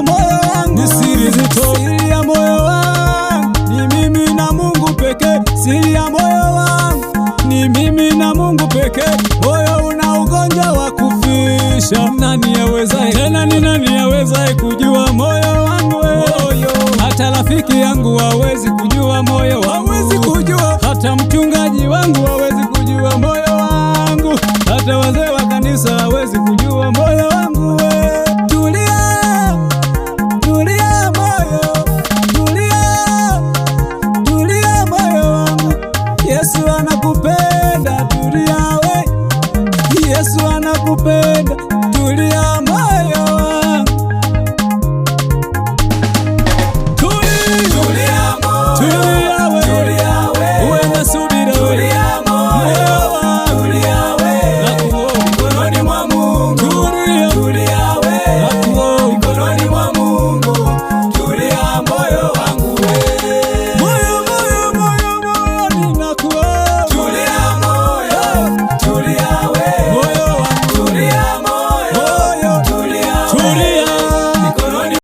ya moyo wangu, ni siri nzito. Siri ya moyo wangu ni mimi na Mungu pekee. Siri ya moyo wangu ni mimi na Mungu pekee. Moyo una ugonjwa wa kufisha, Nani yawezaye? tena ni nani yawezaye kujua moyo wangu? Moyo. Hata rafiki yangu hawezi kujua moyo wangu.